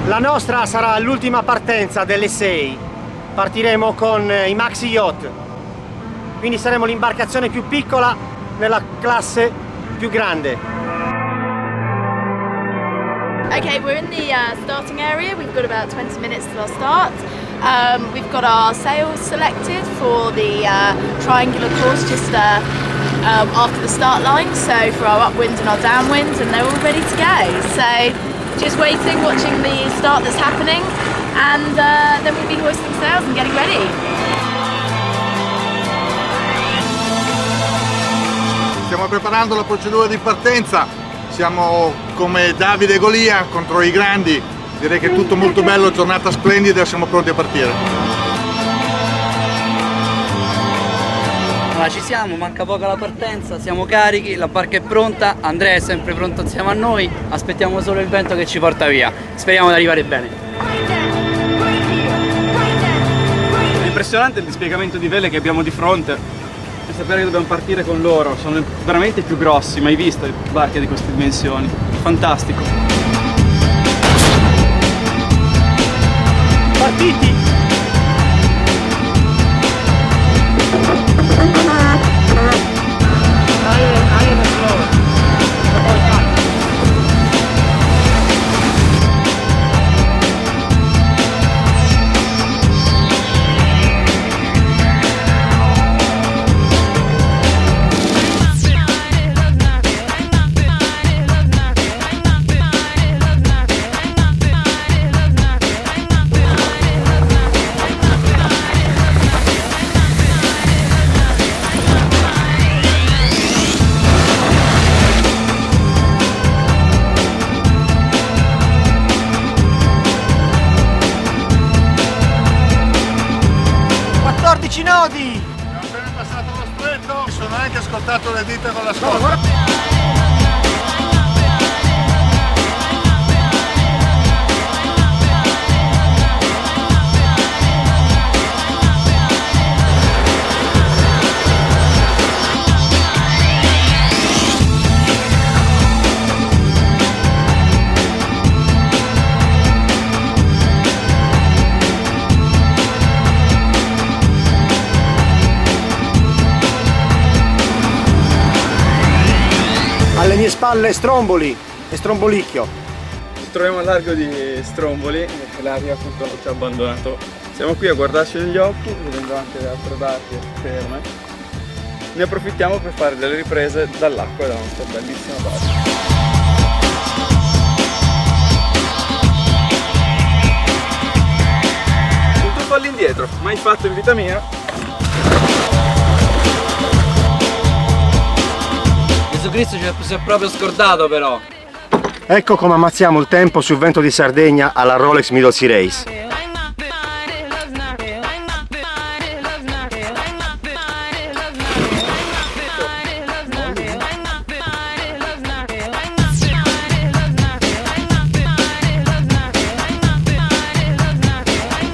La nostra sarà l'ultima partenza delle 6. Partiremo con i Maxi Yacht, quindi saremo l'imbarcazione più piccola nella classe più grande. Okay, we're in the starting area. We've got about 20 minutes till our start. We've got our sails selected for the triangular course just after the start line, so for our upwind and our downwind, and they're all ready to go. So just waiting, watching the start that's happening, and then we'll be hoisting sails and getting ready. Stiamo preparando la procedura di partenza, siamo come Davide e Golia contro i grandi, direi che è tutto molto bello, giornata splendida, siamo pronti a partire. Allora, ci siamo, manca poco alla partenza, siamo carichi, la barca è pronta, Andrea è sempre pronto insieme a noi, aspettiamo solo il vento che ci porta via, speriamo di arrivare bene. È impressionante il dispiegamento di vele che abbiamo di fronte e sapere che dobbiamo partire con loro, sono veramente i più grossi, mai visto barche di queste dimensioni, fantastico. Partiti! Nodi! Abbiamo appena passato lo stretto, sono anche ascoltato le dita con la scossa. Alle mie spalle Stromboli e Strombolicchio. Ci troviamo a largo di Stromboli, l'aria appunto ci ha abbandonato. Siamo qui a guardarci negli occhi, vedendo anche le altre barche ferme. Ne approfittiamo per fare delle riprese dall'acqua della nostra bellissima barca. Un tuffo all'indietro, mai fatto in vita mia. Gesù Cristo ci è proprio scordato però. Ecco come ammazziamo il tempo sul vento di Sardegna alla Rolex Middle Sea Race.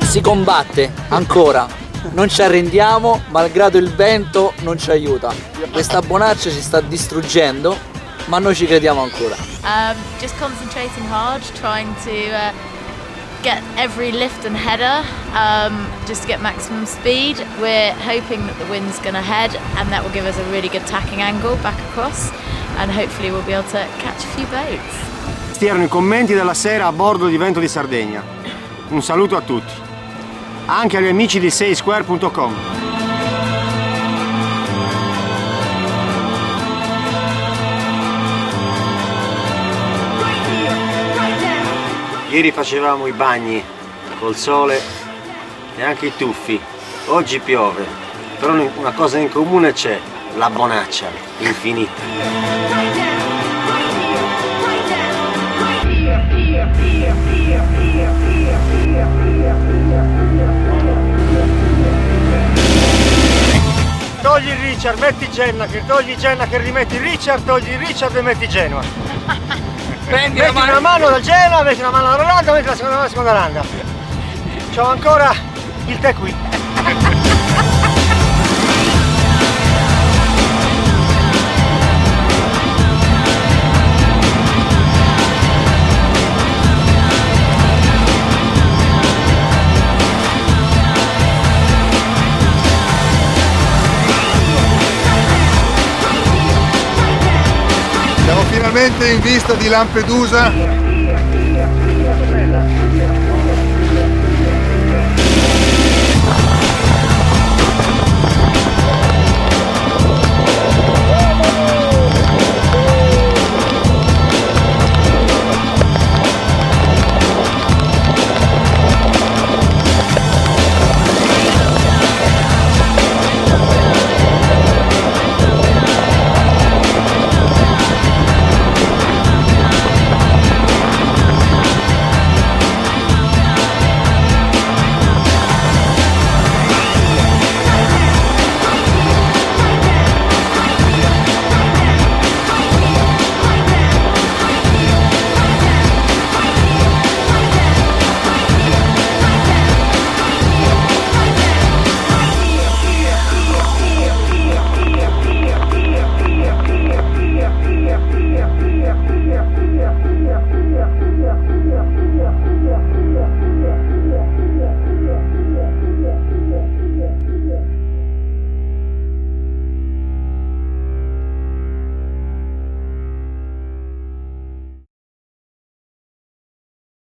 Si combatte ancora. Non ci arrendiamo, malgrado il vento non ci aiuta. Questa bonaccia ci sta distruggendo, ma noi ci crediamo ancora. Just concentrating hard, trying to get every lift and header, just to get maximum speed. We're hoping that the wind's going to head, and that will give us a really good tacking angle back across, and hopefully we'll be able to catch a few boats. Questi erano i commenti della sera a bordo di Vento di Sardegna. Un saluto a tutti. Anche agli amici di seisquare.com. Ieri facevamo i bagni col sole e anche i tuffi. Oggi piove, però una cosa in comune c'è, la bonaccia infinita. Togli il Richard, metti Gennaker, togli Gennaker, rimetti Richard, togli il Richard e metti Genoa. Prendi metti una mano da Genoa, metti una mano dalla Rolanda, metti la seconda landa. C'ho ancora il tè qui. finalmente in vista di Lampedusa.